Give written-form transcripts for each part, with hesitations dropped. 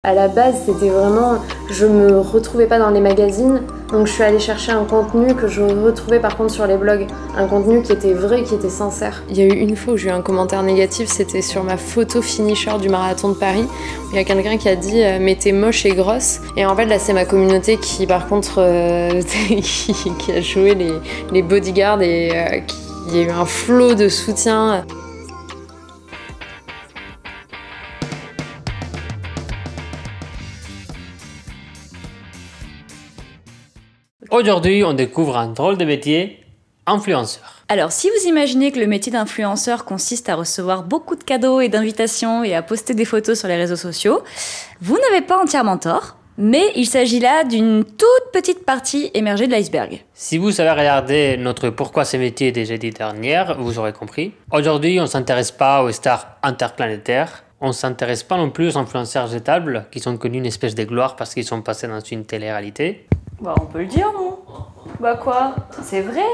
À la base, c'était vraiment, je me retrouvais pas dans les magazines, donc je suis allée chercher un contenu que je retrouvais par contre sur les blogs, un contenu qui était vrai, qui était sincère. Il y a eu une fois où j'ai eu un commentaire négatif, c'était sur ma photo finisher du marathon de Paris. Il y a quelqu'un qui a dit « mais t'es moche et grosse ». Et en fait là c'est ma communauté qui par contre qui a joué les bodyguards et il y a eu un flot de soutien. Aujourd'hui, on découvre un drôle de métier, influenceur. Alors, si vous imaginez que le métier d'influenceur consiste à recevoir beaucoup de cadeaux et d'invitations et à poster des photos sur les réseaux sociaux, vous n'avez pas entièrement tort, mais il s'agit là d'une toute petite partie émergée de l'iceberg. Si vous avez regardé notre Pourquoi ce métier des jeudis derniers, vous aurez compris. Aujourd'hui, on ne s'intéresse pas aux stars interplanétaires. On ne s'intéresse pas non plus aux influenceurs jetables qui sont connus une espèce de gloire parce qu'ils sont passés dans une télé-réalité. Bah, on peut le dire, non? Bah quoi? C'est vrai?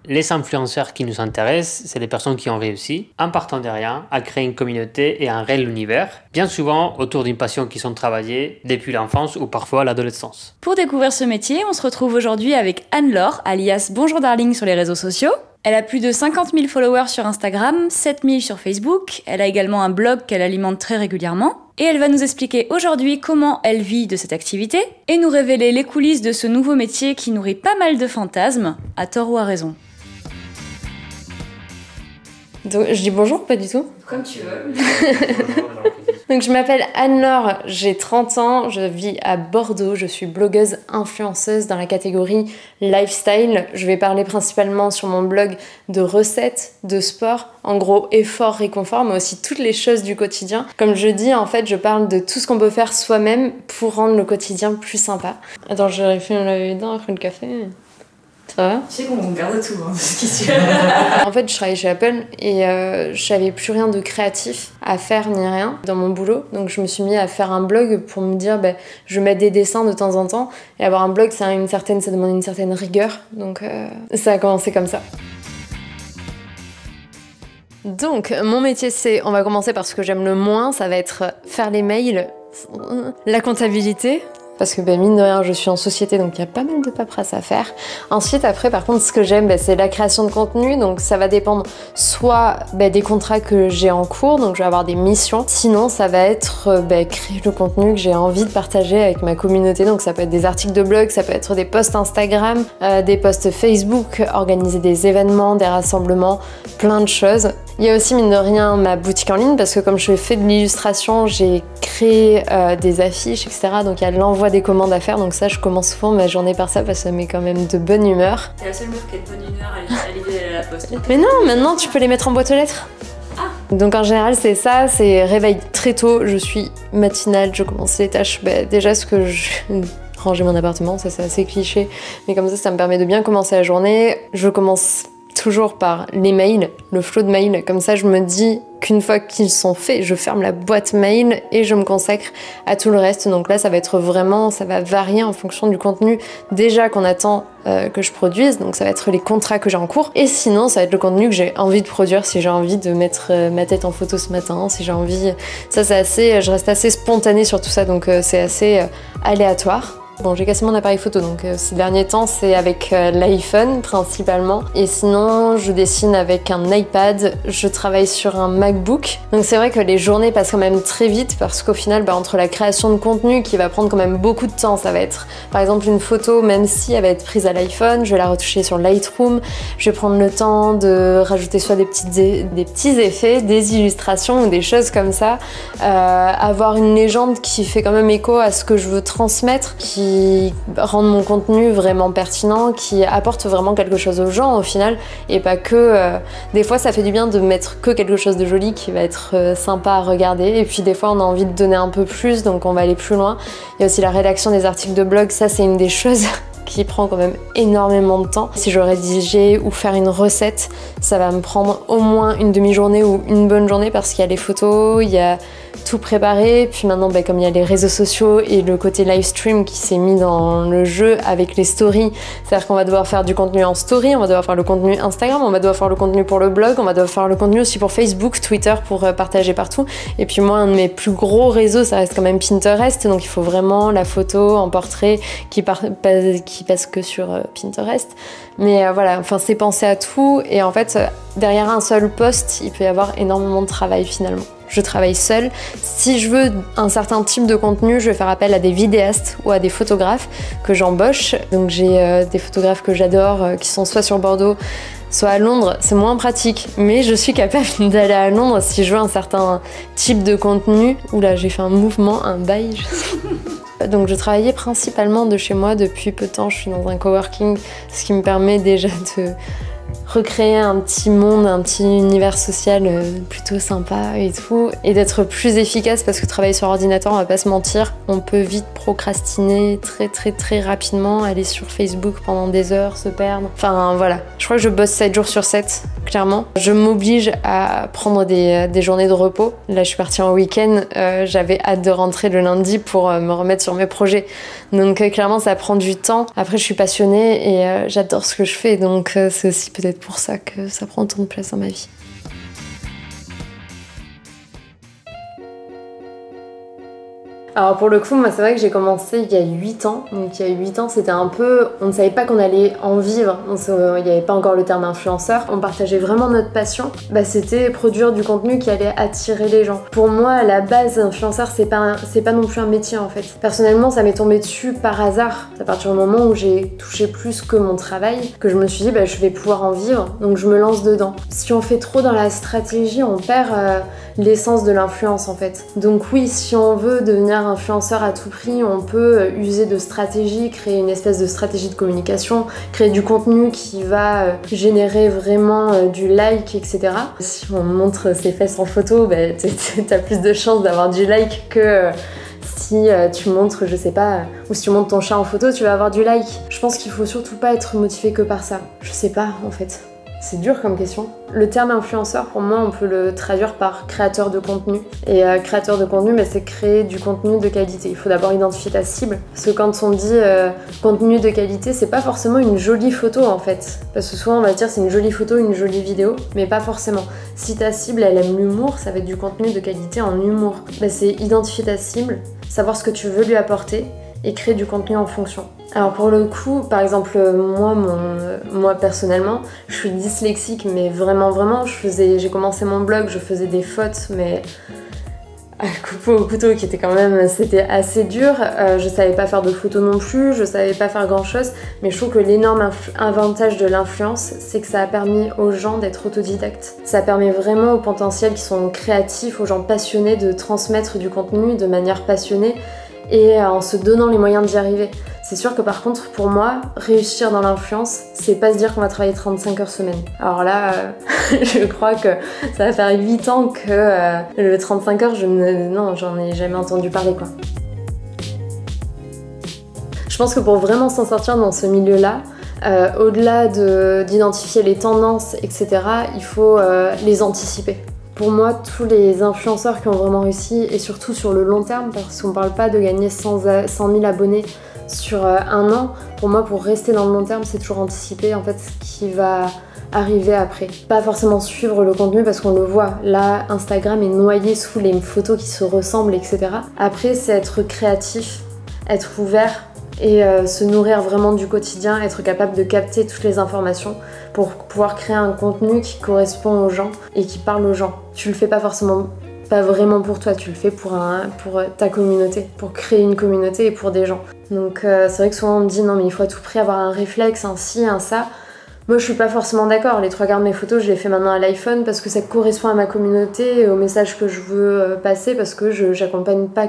Les influenceurs qui nous intéressent, c'est les personnes qui ont réussi, en partant de rien, à créer une communauté et un réel univers, bien souvent autour d'une passion qui sont travaillées depuis l'enfance ou parfois l'adolescence. Pour découvrir ce métier, on se retrouve aujourd'hui avec Anne-Laure, alias Bonjour Darling sur les réseaux sociaux. Elle a plus de 50 000 followers sur Instagram, 7 000 sur Facebook. Elle a également un blog qu'elle alimente très régulièrement. Et elle va nous expliquer aujourd'hui comment elle vit de cette activité et nous révéler les coulisses de ce nouveau métier qui nourrit pas mal de fantasmes, à tort ou à raison. Donc, je dis bonjour, pas du tout? Comme tu veux. Donc je m'appelle Anne-Laure, j'ai 30 ans, je vis à Bordeaux, je suis blogueuse influenceuse dans la catégorie lifestyle. Je vais parler principalement sur mon blog de recettes, de sport, en gros effort, réconfort, mais aussi toutes les choses du quotidien. Comme je dis, en fait, je parle de tout ce qu'on peut faire soi-même pour rendre le quotidien plus sympa. Attends, j'aurais fait laver les dents après le café. Ça va? Tu sais qu'on garde tout, hein, ce qui se En fait, je travaillais chez Apple et j'avais plus rien de créatif à faire ni rien dans mon boulot. Donc je me suis mis à faire un blog pour me dire, je mets des dessins de temps en temps. Et avoir un blog, ça demande une certaine rigueur. Donc ça a commencé comme ça. Donc mon métier, on va commencer par ce que j'aime le moins, ça va être faire les mails, la comptabilité. Parce que mine de rien, je suis en société, donc il y a pas mal de paperasse à faire. Ensuite, après, par contre, ce que j'aime, c'est la création de contenu. Donc ça va dépendre soit des contrats que j'ai en cours, donc je vais avoir des missions. Sinon, ça va être créer le contenu que j'ai envie de partager avec ma communauté. Donc ça peut être des articles de blog, ça peut être des posts Instagram, des posts Facebook, organiser des événements, des rassemblements, plein de choses. Il y a aussi, mine de rien, ma boutique en ligne, parce que comme je fais de l'illustration, j'ai créé des affiches, etc. Donc il y a l'envoi des commandes à faire, donc ça, je commence souvent ma journée par ça, parce que ça met quand même de bonne humeur. T'es la seule meuf qui a de bonne humeur à l'idée d'aller à la poste. Mais non, maintenant, tu peux les mettre en boîte aux lettres. Ah. Donc en général, c'est ça, c'est réveil très tôt, je suis matinale, je commence les tâches. Déjà, ranger mon appartement, ça c'est assez cliché, mais comme ça me permet de bien commencer la journée. Je commence toujours par les mails, le flot de mails, comme ça je me dis qu'une fois qu'ils sont faits, je ferme la boîte mail et je me consacre à tout le reste. Donc là ça va varier en fonction du contenu déjà qu'on attend que je produise, donc ça va être les contrats que j'ai en cours, et sinon ça va être le contenu que j'ai envie de produire, si j'ai envie de mettre ma tête en photo ce matin, si j'ai envie, je reste assez spontanée sur tout ça, donc c'est assez aléatoire. Bon, j'ai cassé mon appareil photo, donc ces derniers temps, c'est avec l'iPhone principalement. Et sinon, je dessine avec un iPad, je travaille sur un MacBook. Donc c'est vrai que les journées passent quand même très vite parce qu'au final, entre la création de contenu qui va prendre quand même beaucoup de temps, ça va être par exemple une photo, même si elle va être prise à l'iPhone, je vais la retoucher sur Lightroom, je vais prendre le temps de rajouter soit des petits effets, des illustrations ou des choses comme ça. Avoir une légende qui fait quand même écho à ce que je veux transmettre, qui rendent mon contenu vraiment pertinent, qui apporte vraiment quelque chose aux gens au final, et pas que... des fois ça fait du bien de mettre que quelque chose de joli qui va être sympa à regarder, et puis des fois on a envie de donner un peu plus, donc on va aller plus loin. Il y a aussi la rédaction des articles de blog, ça c'est une des choses qui prend quand même énormément de temps. Si je dois rédiger ou faire une recette, ça va me prendre au moins une demi-journée ou une bonne journée parce qu'il y a les photos, il y a tout préparé. Puis maintenant, comme il y a les réseaux sociaux et le côté live stream qui s'est mis dans le jeu avec les stories, c'est-à-dire qu'on va devoir faire du contenu en story, on va devoir faire le contenu Instagram, on va devoir faire le contenu pour le blog, on va devoir faire le contenu aussi pour Facebook, Twitter pour partager partout. Et puis moi, un de mes plus gros réseaux, ça reste quand même Pinterest, donc il faut vraiment la photo en portrait qui passe que sur Pinterest. Mais voilà, enfin c'est penser à tout et en fait derrière un seul post, il peut y avoir énormément de travail finalement. Je travaille seule. Si je veux un certain type de contenu, je vais faire appel à des vidéastes ou à des photographes que j'embauche. Donc j'ai des photographes que j'adore qui sont soit sur Bordeaux, soit à Londres. C'est moins pratique, mais je suis capable d'aller à Londres si je veux un certain type de contenu. Oula, j'ai fait un mouvement, un bail. Donc je travaillais principalement de chez moi depuis peu de temps. Je suis dans un coworking, ce qui me permet déjà de recréer un petit monde, un petit univers social plutôt sympa et tout, et d'être plus efficace parce que travailler sur ordinateur, on va pas se mentir, on peut vite procrastiner très rapidement, aller sur Facebook pendant des heures, se perdre. Enfin voilà, je crois que je bosse 7 jours sur 7, clairement. Je m'oblige à prendre des journées de repos. Là je suis partie en week-end, j'avais hâte de rentrer le lundi pour me remettre sur mes projets. Donc clairement ça prend du temps. Après je suis passionnée et j'adore ce que je fais, donc c'est aussi peut-être pour ça que ça prend tant de place dans ma vie. Alors pour le coup, moi c'est vrai que j'ai commencé il y a 8 ans. Donc il y a 8 ans, c'était un peu... On ne savait pas qu'on allait en vivre. Il n'y avait pas encore le terme influenceur. On partageait vraiment notre passion. C'était produire du contenu qui allait attirer les gens. Pour moi, à la base, influenceur, c'est pas non plus un métier en fait. Personnellement, ça m'est tombé dessus par hasard. C'est à partir du moment où j'ai touché plus que mon travail, que je me suis dit, je vais pouvoir en vivre. Donc je me lance dedans. Si on fait trop dans la stratégie, on perd l'essence de l'influence en fait. Donc oui, si on veut devenir influenceur à tout prix, on peut user de stratégie, créer une espèce de stratégie de communication, créer du contenu qui va générer vraiment du like, etc. Si on montre ses fesses en photo, t'as plus de chances d'avoir du like que si tu montres, je sais pas, ou si tu montres ton chat en photo, tu vas avoir du like. Je pense qu'il faut surtout pas être motivé que par ça. Je sais pas en fait. C'est dur comme question. Le terme influenceur, pour moi, on peut le traduire par créateur de contenu. Et créateur de contenu, c'est créer du contenu de qualité. Il faut d'abord identifier ta cible. Parce que quand on dit contenu de qualité, c'est pas forcément une jolie photo en fait. Parce que souvent on va dire c'est une jolie photo, une jolie vidéo, mais pas forcément. Si ta cible elle aime l'humour, ça va être du contenu de qualité en humour. C'est identifier ta cible, savoir ce que tu veux lui apporter et créer du contenu en fonction. Alors pour le coup, par exemple, moi personnellement, je suis dyslexique, mais vraiment, j'ai commencé mon blog, je faisais des fautes, mais à couper au couteau qui était quand même, c'était assez dur. Je savais pas faire de photos non plus, je savais pas faire grand chose, mais je trouve que l'énorme avantage de l'influence, c'est que ça a permis aux gens d'être autodidactes. Ça permet vraiment aux potentiels qui sont créatifs, aux gens passionnés de transmettre du contenu de manière passionnée et en se donnant les moyens d'y arriver. C'est sûr que par contre, pour moi, réussir dans l'influence, c'est pas se dire qu'on va travailler 35 heures semaine. Alors là, je crois que ça va faire 8 ans que le 35 heures, non, j'en ai jamais entendu parler quoi. Je pense que pour vraiment s'en sortir dans ce milieu-là, au-delà d'identifier les tendances, etc., il faut les anticiper. Pour moi, tous les influenceurs qui ont vraiment réussi, et surtout sur le long terme, parce qu'on parle pas de gagner 100 000 abonnés sur un an, pour moi, pour rester dans le long terme, c'est toujours anticiper en fait ce qui va arriver après. Pas forcément suivre le contenu parce qu'on le voit. Là, Instagram est noyé sous les photos qui se ressemblent, etc. Après, c'est être créatif, être ouvert et se nourrir vraiment du quotidien, être capable de capter toutes les informations pour pouvoir créer un contenu qui correspond aux gens et qui parle aux gens. Tu le fais pas vraiment pour toi, tu le fais pour ta communauté, pour créer une communauté et pour des gens. Donc c'est vrai que souvent on me dit non mais il faut à tout prix avoir un réflexe, un ci, un ça. Moi je suis pas forcément d'accord, les 3 quarts de mes photos je les fais maintenant à l'iPhone parce que ça correspond à ma communauté et au message que je veux passer parce que j'accompagne pas.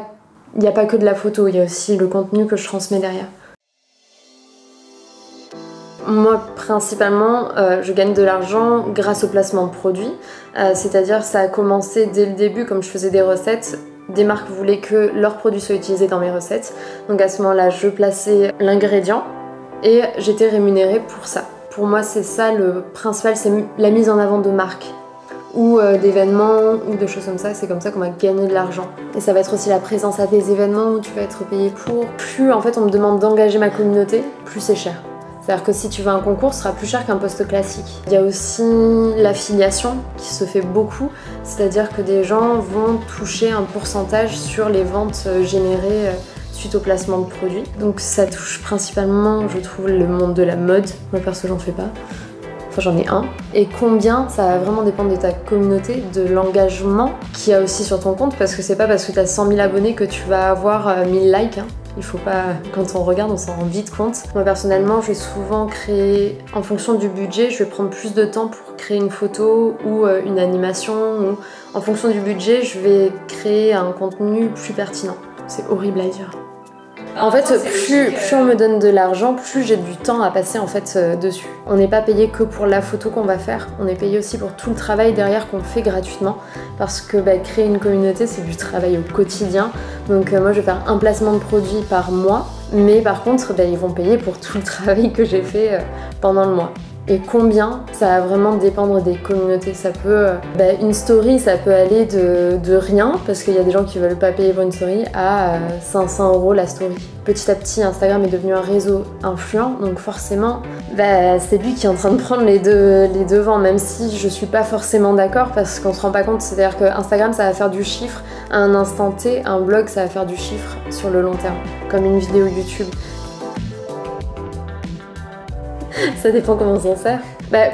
Il n'y a pas que de la photo, il y a aussi le contenu que je transmets derrière. Moi, principalement, je gagne de l'argent grâce au placement de produits. C'est-à-dire, ça a commencé dès le début, comme je faisais des recettes. Des marques voulaient que leurs produits soient utilisés dans mes recettes. Donc à ce moment-là, je plaçais l'ingrédient et j'étais rémunérée pour ça. Pour moi, c'est ça le principal, c'est la mise en avant de marque. ou d'événements ou de choses comme ça. C'est comme ça qu'on va gagner de l'argent. Et ça va être aussi la présence à des événements où tu vas être payé pour. Plus en fait on me demande d'engager ma communauté, plus c'est cher. C'est-à-dire que si tu veux un concours, ce sera plus cher qu'un post classique. Il y a aussi l'affiliation qui se fait beaucoup, c'est-à-dire que des gens vont toucher un pourcentage sur les ventes générées suite au placement de produits. Donc ça touche principalement, je trouve, le monde de la mode. Moi perso, j'en fais pas. Enfin, j'en ai un. Et combien, ça va vraiment dépendre de ta communauté, de l'engagement qu'il y a aussi sur ton compte, parce que c'est pas parce que tu as 100 000 abonnés que tu vas avoir 1000 likes. Il faut pas, quand on regarde, on s'en rend vite compte. Moi personnellement, je vais souvent créer, en fonction du budget, je vais prendre plus de temps pour créer une photo ou une animation. Ou en fonction du budget, je vais créer un contenu plus pertinent. C'est horrible à dire. En fait, plus on me donne de l'argent, plus j'ai du temps à passer en fait dessus. On n'est pas payé que pour la photo qu'on va faire, on est payé aussi pour tout le travail derrière qu'on fait gratuitement. Parce que créer une communauté, c'est du travail au quotidien. Donc moi, je vais faire un placement de produit par mois, mais par contre, ils vont payer pour tout le travail que j'ai fait pendant le mois. Et combien, ça va vraiment dépendre des communautés. Ça peut, une story, ça peut aller de rien, parce qu'il y a des gens qui veulent pas payer pour une story, à 500 € la story. Petit à petit, Instagram est devenu un réseau influent, donc forcément, c'est lui qui est en train de prendre les devants, même si je suis pas forcément d'accord, parce qu'on se rend pas compte. C'est-à-dire que Instagram, ça va faire du chiffre à un instant T, un blog, ça va faire du chiffre sur le long terme, comme une vidéo YouTube. Ça dépend comment on s'en sert.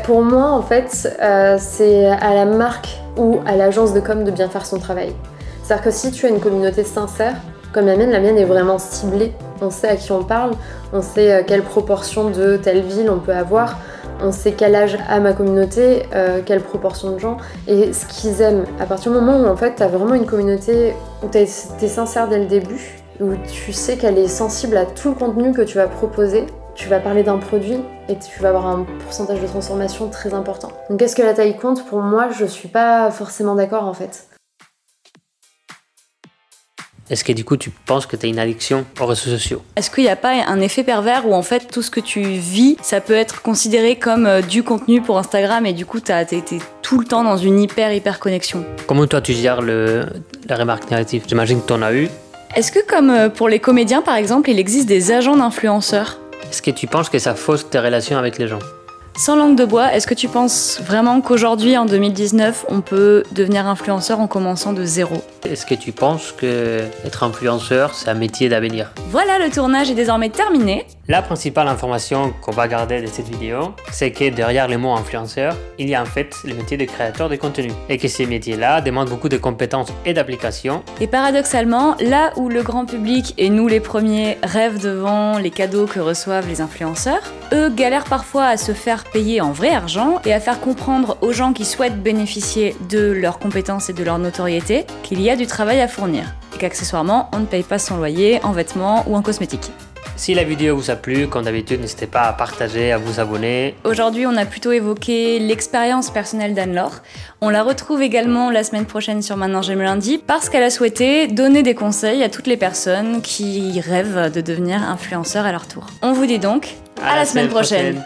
Pour moi, en fait, c'est à la marque ou à l'agence de com de bien faire son travail. C'est-à-dire que si tu as une communauté sincère, comme la mienne est vraiment ciblée. On sait à qui on parle, on sait quelle proportion de telle ville on peut avoir, on sait quel âge a ma communauté, quelle proportion de gens et ce qu'ils aiment. À partir du moment où en fait, tu as vraiment une communauté où tu es sincère dès le début, où tu sais qu'elle est sensible à tout le contenu que tu vas proposer, tu vas parler d'un produit et tu vas avoir un pourcentage de transformation très important. Donc est-ce que la taille compte? Pour moi, je suis pas forcément d'accord en fait. Est-ce que du coup tu penses que tu as une addiction aux réseaux sociaux? Est-ce qu'il n'y a pas un effet pervers où en fait tout ce que tu vis, ça peut être considéré comme du contenu pour Instagram et du coup t'es tout le temps dans une hyper connexion? Comment toi tu gères la remarque négative? J'imagine que tu en as eu. Est-ce que comme pour les comédiens par exemple, il existe des agents d'influenceurs? Est-ce que tu penses que ça fausse tes relations avec les gens? Sans langue de bois, est-ce que tu penses vraiment qu'aujourd'hui, en 2019, on peut devenir influenceur en commençant de zéro? Est-ce que tu penses que être influenceur, c'est un métier d'avenir? Voilà, le tournage est désormais terminé. La principale information qu'on va garder de cette vidéo, c'est que derrière le mot influenceur, il y a en fait le métier de créateur de contenu. Et que ces métiers-là demandent beaucoup de compétences et d'applications. Et paradoxalement, là où le grand public et nous les premiers rêvent devant les cadeaux que reçoivent les influenceurs, eux galèrent parfois à se faire payer en vrai argent et à faire comprendre aux gens qui souhaitent bénéficier de leurs compétences et de leur notoriété qu'il y a du travail à fournir et qu'accessoirement on ne paye pas son loyer en vêtements ou en cosmétiques. Si la vidéo vous a plu, comme d'habitude, n'hésitez pas à partager, à vous abonner. Aujourd'hui, on a plutôt évoqué l'expérience personnelle d'Anne-Laure. On la retrouve également la semaine prochaine sur Maintenant J'aime lundi parce qu'elle a souhaité donner des conseils à toutes les personnes qui rêvent de devenir influenceurs à leur tour. On vous dit donc à la semaine prochaine.